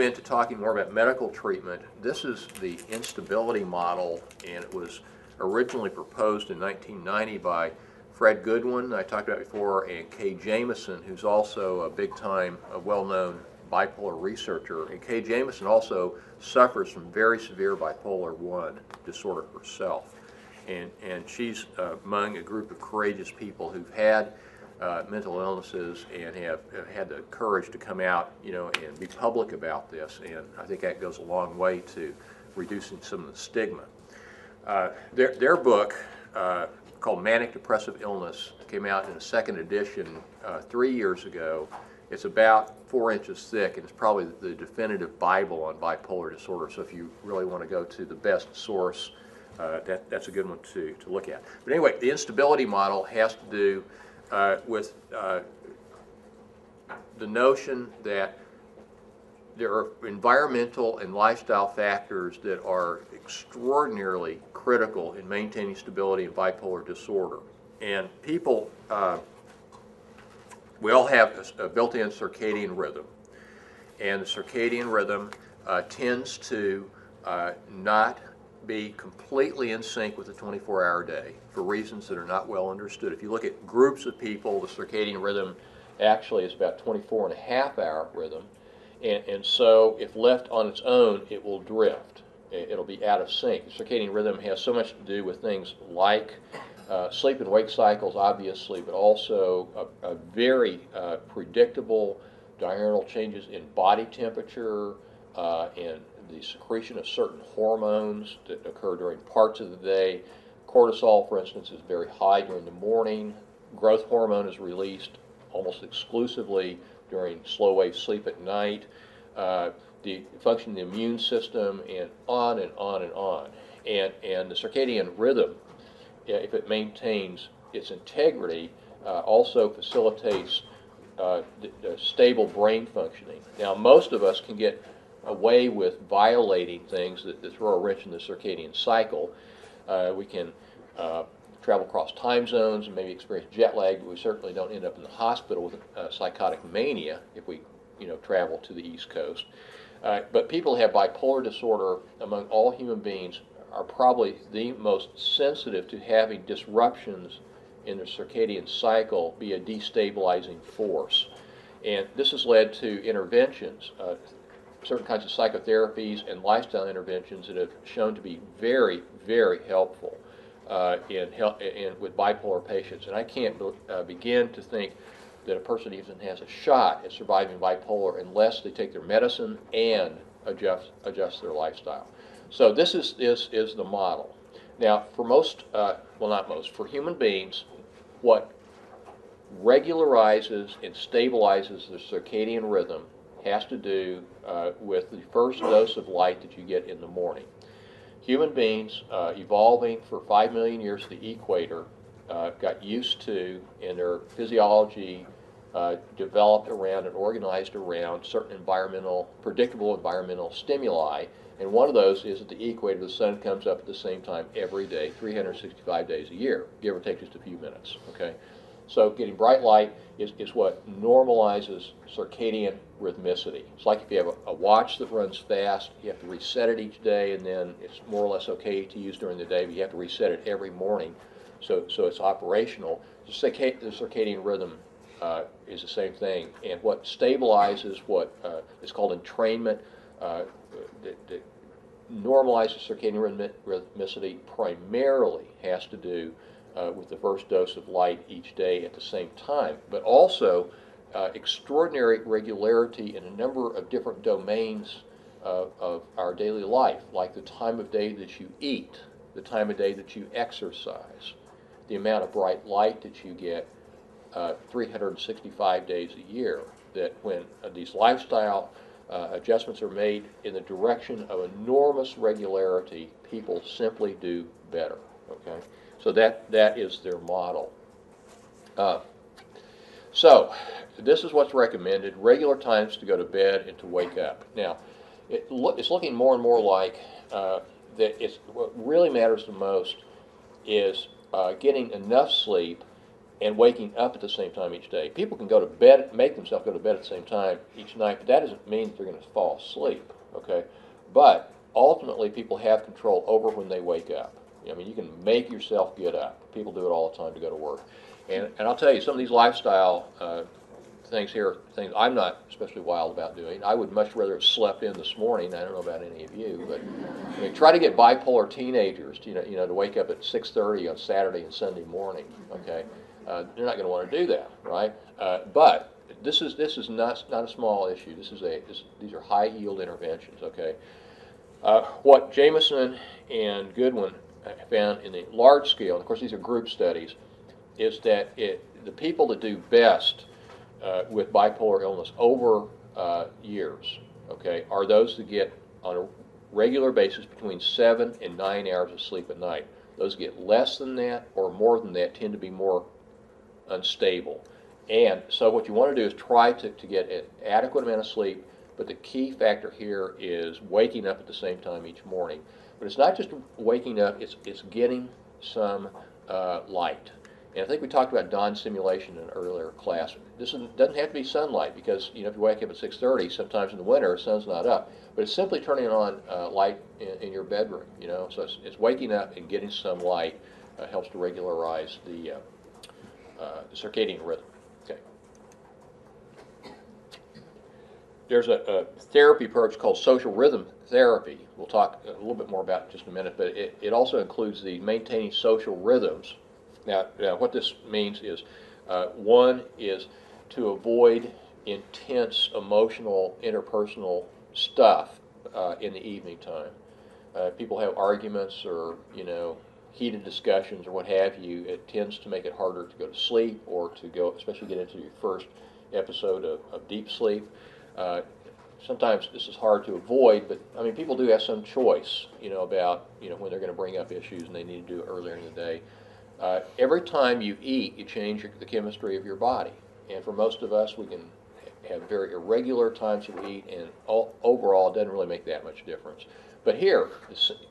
into talking more about medical treatment, this is the instability model, and it was originally proposed in 1990 by Fred Goodwin, I talked about before, and Kay Jamison, who's also a big-time, well-known bipolar researcher. And Kay Jamison also suffers from very severe bipolar 1 disorder herself. And she's among a group of courageous people who've had mental illnesses and have had the courage to come out, and be public about this. And I think that goes a long way to reducing some of the stigma. Their book, called Manic Depressive Illness, came out in a second edition 3 years ago. It's about 4 inches thick, and it's probably the definitive Bible on bipolar disorder. So if you really want to go to the best source, that's a good one to look at. But anyway, the instability model has to do with the notion that there are environmental and lifestyle factors that are extraordinarily critical in maintaining stability in bipolar disorder. And people, we all have a built-in circadian rhythm. And the circadian rhythm tends to not be completely in sync with the 24-hour day for reasons that are not well understood. If you look at groups of people, the circadian rhythm actually is about 24.5-hour rhythm. And so if left on its own, it will drift. It'll be out of sync. The circadian rhythm has so much to do with things like sleep and wake cycles, obviously, but also a very predictable diurnal changes in body temperature and the secretion of certain hormones that occur during parts of the day. Cortisol, for instance, is very high during the morning. Growth hormone is released almost exclusively during slow-wave sleep at night. The function of the immune system, and on and on and on. And the circadian rhythm, if it maintains its integrity, also facilitates the stable brain functioning. Now, most of us can get away with violating things that throw a wrench in the circadian cycle. We can travel across time zones and maybe experience jet lag, but we certainly don't end up in the hospital with psychotic mania if we travel to the East Coast. But people who have bipolar disorder, among all human beings, are probably the most sensitive to having disruptions in their circadian cycle be a destabilizing force. And this has led to interventions, certain kinds of psychotherapies and lifestyle interventions that have shown to be very, very helpful with bipolar patients. And I can't begin to think that a person even has a shot at surviving bipolar unless they take their medicine and adjust their lifestyle. So this is the model. Now, for most, well, not most, for human beings, what regularizes and stabilizes the circadian rhythm has to do with the first dose of light that you get in the morning. Human beings, evolving for 5 million years to the equator, got used to, and their physiology developed around and organized around certain predictable environmental stimuli. And one of those is at the equator, the sun comes up at the same time every day, 365 days a year, give or take just a few minutes. Okay, so getting bright light is what normalizes circadian rhythmicity. It's like if you have a watch that runs fast, you have to reset it each day, and then it's more or less okay to use during the day, but you have to reset it every morning so it's operational. The circadian rhythm is the same thing, and what stabilizes what is called entrainment, that normalizes circadian rhythmicity primarily has to do with the first dose of light each day at the same time, but also extraordinary regularity in a number of different domains of our daily life, like the time of day that you eat, the time of day that you exercise, the amount of bright light that you get 365 days a year, that when these lifestyle adjustments are made in the direction of enormous regularity, people simply do better. Okay, so that is their model. So this is what's recommended: regular times to go to bed and to wake up. Now, it's looking more and more like that. What really matters the most is getting enough sleep and waking up at the same time each day. People can go to bed, make themselves go to bed at the same time each night, but that doesn't mean that they're going to fall asleep, okay? But ultimately, people have control over when they wake up. I mean, you can make yourself get up. People do it all the time to go to work. And I'll tell you, some of these lifestyle things here, things I'm not especially wild about doing. I would much rather have slept in this morning. I don't know about any of you, but I mean, try to get bipolar teenagers, to wake up at 6:30 on Saturday and Sunday morning. Okay, they're not going to want to do that, right? But this is not a small issue. These are high yield interventions. Okay, what Jameson and Goodwin found in the large scale, and of course these are group studies, is that the people that do best with bipolar illness over years, okay, are those that get on a regular basis between 7 and 9 hours of sleep at night. Those get less than that or more than that tend to be more unstable. And so what you want to do is try to get an adequate amount of sleep, but the key factor here is waking up at the same time each morning. But it's not just waking up, it's getting some light. And I think we talked about dawn stimulation in an earlier class. This doesn't have to be sunlight because, if you wake up at 6:30, sometimes in the winter, the sun's not up. But it's simply turning on light in your bedroom, So it's waking up and getting some light helps to regularize the circadian rhythm. Okay. There's a therapy approach called social rhythm therapy. We'll talk a little bit more about it in just a minute, but it also includes the maintaining social rhythms. Now, what this means is, one is to avoid intense emotional, interpersonal stuff in the evening time. People have arguments or, heated discussions or what have you. It tends to make it harder to go to sleep or to go, especially get into your first episode of deep sleep. Sometimes this is hard to avoid, but I mean, people do have some choice, about, when they're going to bring up issues and they need to do it earlier in the day. Every time you eat, you change the chemistry of your body. And for most of us, we can have very irregular times that we eat, and overall, it doesn't really make that much difference. But here,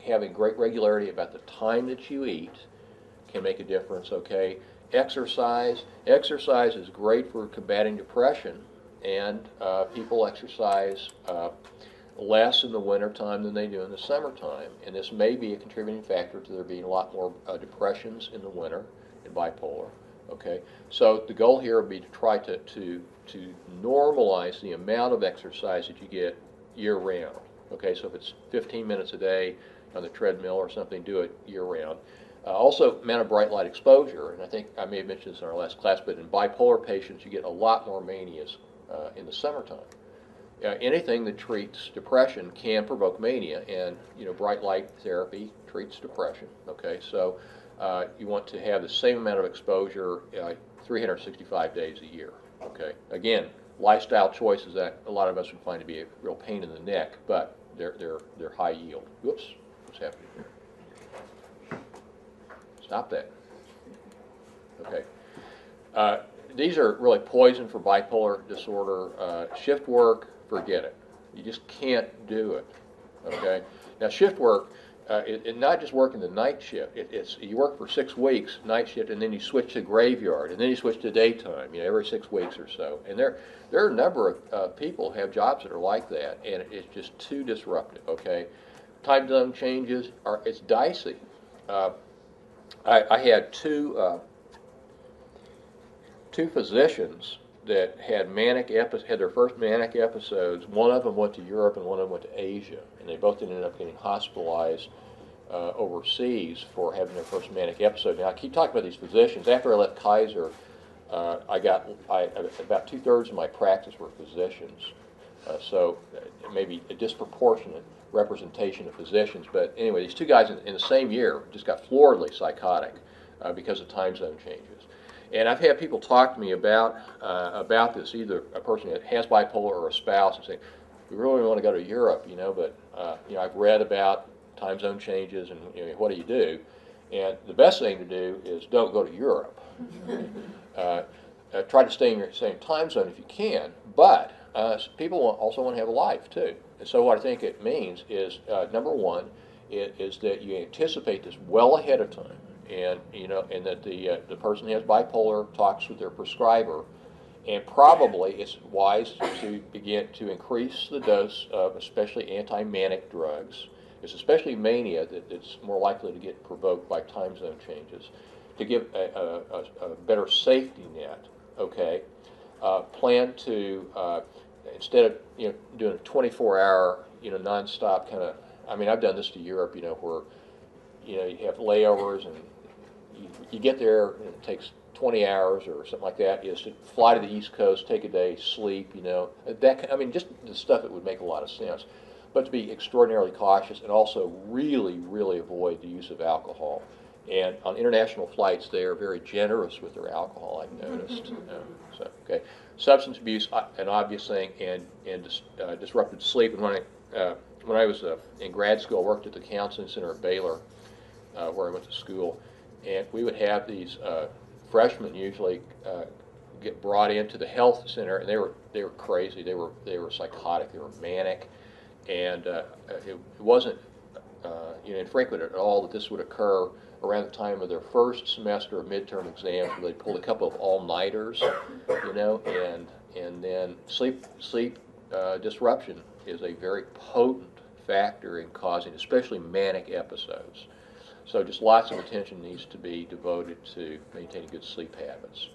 having great regularity about the time that you eat can make a difference, okay? Exercise is great for combating depression, and people exercise less in the wintertime than they do in the summertime, and this may be a contributing factor to there being a lot more depressions in the winter in bipolar. Okay, so the goal here would be to try to normalize the amount of exercise that you get year-round. Okay, so if it's 15 minutes a day on the treadmill or something, do it year-round. Also, amount of bright light exposure, and I think I may have mentioned this in our last class, but in bipolar patients, you get a lot more manias in the summertime. Anything that treats depression can provoke mania, and bright light therapy treats depression. Okay, so you want to have the same amount of exposure 365 days a year. Okay, again, lifestyle choices that a lot of us would find to be a real pain in the neck, but they're high yield. Whoops, what's happening here? Stop that. Okay. These are really poison for bipolar disorder. Shift work, forget it. You just can't do it. Okay. Now, shift work, it's not just working the night shift. It's you work for 6 weeks night shift, and then you switch to graveyard, and then you switch to daytime. Every 6 weeks or so. And there are a number of people who have jobs that are like that, and it's just too disruptive. Okay. Time zone changes it's dicey. I had two physicians that had had their first manic episodes. One of them went to Europe and one of them went to Asia, and they both ended up getting hospitalized overseas for having their first manic episode. Now I keep talking about these physicians. After I left Kaiser, about 2/3 of my practice were physicians, so maybe a disproportionate representation of physicians. But anyway, these two guys in the same year just got floridly psychotic because of time zone changes. And I've had people talk to me about this, either a person that has bipolar or a spouse, and say, we really want to go to Europe, but I've read about time zone changes, and what do you do? And the best thing to do is don't go to Europe. Try to stay in your same time zone if you can, but people also want to have a life too. And so what I think it means is, number one, is that you anticipate this well ahead of time. and and that the person who has bipolar talks with their prescriber, and probably it's wise to begin to increase the dose of especially anti-manic drugs. It's especially mania that's more likely to get provoked by time zone changes, to give a better safety net. Okay, plan to instead of doing a 24-hour nonstop kind of. I mean, I've done this to Europe, where you have layovers and you get there and it takes 20 hours or something like that. Is to fly to the East Coast, take a day, sleep. I mean, just the stuff that would make a lot of sense. But to be extraordinarily cautious and also really, really avoid the use of alcohol. And on international flights, they are very generous with their alcohol, I've noticed. Okay, substance abuse, an obvious thing, and disrupted sleep. And when I was in grad school, I worked at the counseling center at Baylor, where I went to school, and we would have these freshmen usually get brought into the health center, and they were crazy. They were psychotic. They were manic, and it wasn't infrequent at all that this would occur around the time of their first semester of midterm exams, where they pulled a couple of all-nighters, and then sleep disruption is a very potent factor in causing especially manic episodes. So just lots of attention needs to be devoted to maintaining good sleep habits.